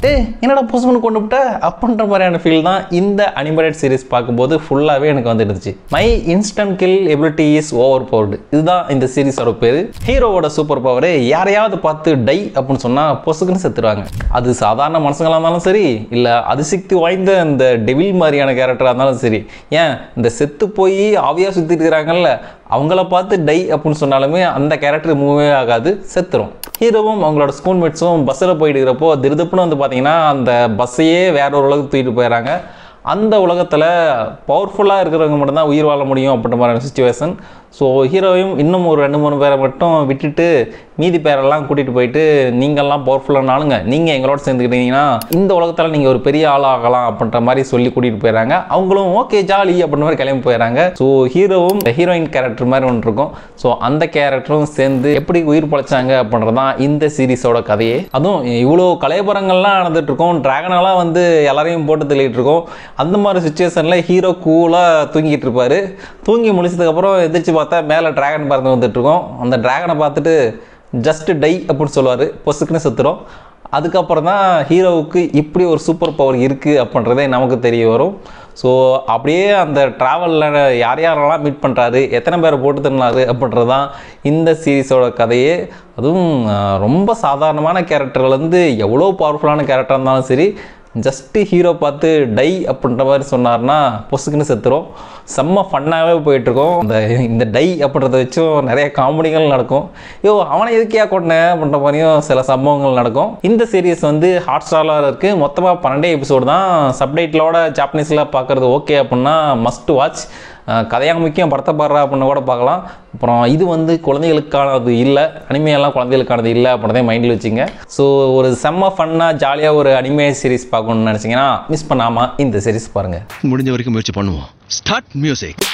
என்னடா பொசுமனு கொண்டு விட்ட அப்படின்ற மாதிரியான ஃபீல் தான் இந்த அனிமேட்டட் சீரிஸ் பார்க்கும்போது ஃபுல்லாகவே எனக்கு வந்துடுச்சு. My instant kill ability is overpowered, இதுதான் இந்த சீரிஸோட பேர். ஹீரோவோட சூப்பர் பவர் யாரையாவது பார்த்து டை அப்படின்னு சொன்னால் பொசுக்குன்னு செத்துருவாங்க. அது சாதாரண மனுஷங்களாக இருந்தாலும் சரி, இல்லை அதிசக்தி வாய்ந்த இந்த டெவில் மாதிரியான கேரக்டராக இருந்தாலும் சரி, ஏன் இந்த செத்து போய் ஆவியாக சுற்றிட்டு இருக்கிறாங்கல்ல அவங்கள பார்த்து டை அப்படின்னு சொன்னாலுமே அந்த கேரக்டர் மூவே ஆகாது, செத்துரும். ஹீரோவும் அவங்களோட ஸ்கூல் மேட்ஸும் பஸ்ஸில் போயிட்டு இருக்கிறப்போ திருதுப்புன்னு வந்து பார்த்தீங்கன்னா அந்த பஸ்ஸையே வேற ஒரு உலகத்துக்கு தூக்கிட்டு போயிடறாங்க. அந்த உலகத்தில் பவர்ஃபுல்லாக இருக்கிறவங்க மட்டும்தான் உயிர் வாழ முடியும் அப்படின்ற மாதிரியான சுச்சுவேஷன். ஸோ ஹீரோவையும் இன்னும் ஒரு 2-3 பேரை மட்டும் விட்டுட்டு மீதி பேரெல்லாம் கூட்டிகிட்டு போயிட்டு நீங்கள்லாம் பவர்ஃபுல்லான ஆளுங்க, நீங்கள் எங்களோட சேர்ந்துக்கிட்டீங்கன்னா இந்த உலகத்தில் நீங்கள் ஒரு பெரிய ஆள் ஆகலாம் அப்படின்ற மாதிரி சொல்லி கூட்டிகிட்டு போயிடறாங்க. அவங்களும் ஓகே ஜாலி அப்படின்ற மாதிரி கிளம்பி போயிடறாங்க. ஸோ ஹீரோவும் ஹீரோயின் கேரக்டர் மாதிரி ஒன்று இருக்கும். ஸோ அந்த கேரக்டரும் சேர்ந்து எப்படி உயிர் பழைச்சாங்க அப்படின்றதான் இந்த சீரீஸோட கதையே. அதுவும் இவ்வளோ கலைபரங்கள்லாம் நடந்துட்டு இருக்கோம், டிராகனெல்லாம் வந்து எல்லாரையும் போட்டு தள்ளிட்டு இருக்கோம். அந்த மாதிரி சுச்சுவேஷனில் ஹீரோ கூலாக தூங்கிட்டு இருப்பார். தூங்கி முடிச்சதுக்கப்புறம் எதிர்த்து பார்த்தா மேலே டிராகன் பறந்து வந்துட்டு இருக்கோம். அந்த டிராகனை பார்த்துட்டு ஜஸ்ட் டை அப்படின்னு சொல்லுவார், பொசுக்குன்னு செத்துரும். அதுக்கப்புறம் தான் ஹீரோவுக்கு இப்படி ஒரு சூப்பர் பவர் இருக்குது அப்படின்றதே நமக்கு தெரிய வரும். ஸோ அப்படியே அந்த ட்ராவலில் யார் யாரெல்லாம் மீட் பண்ணுறாரு, எத்தனை பேரை போட்டு தந்தாரு அப்படின்றது தான் இந்த சீரீஸோட கதையே. அதுவும் ரொம்ப சாதாரணமான கேரக்டர்லேருந்து எவ்வளோ பவர்ஃபுல்லான கேரக்டராக இருந்தாலும் சரி, ஜஸ்ட்டு ஹீரோ பார்த்து டை அப்படின்ற மாதிரி சொன்னார்னா பொசுக்குன்னு செத்துரும். செம்ம ஃபன்னாகவே போயிட்டுருக்கோம். இந்த டை அப்படின்றத வச்சும் நிறைய காமெடிகள் நடக்கும். அவனை எதுக்கியா கொண்டேன் அப்படின்ற மாதிரியும் சில சம்பவங்கள் நடக்கும். இந்த சீரீஸ் வந்து ஹாட்ஸ்டாரில் இருக்குது. மொத்தமாக 12 எபிசோடு தான். சப்டைட்டிலோட ஜாப்பனீஸில் பார்க்குறது ஓகே அப்படின்னா மஸ்ட் வாட்ச். கதையாக முக்கியம், படத்தை பாடுறா அப்படின்னு கூட பார்க்கலாம். அப்புறம் இது வந்து குழந்தைகளுக்கானது இல்லை, அனிமையெல்லாம் குழந்தைகளுக்கானது இல்லை அப்படின்றதே மைண்டில் வச்சுங்க. ஸோ ஒரு செம்ம ஃபன்னாக ஜாலியாக ஒரு அனிமே சீரிஸ் பார்க்கணுன்னு நினச்சிங்கன்னா மிஸ் பண்ணாமல் இந்த சீரிஸ் பாருங்கள். முடிஞ்ச வரைக்கும் முயற்சி பண்ணுவோம். Start music.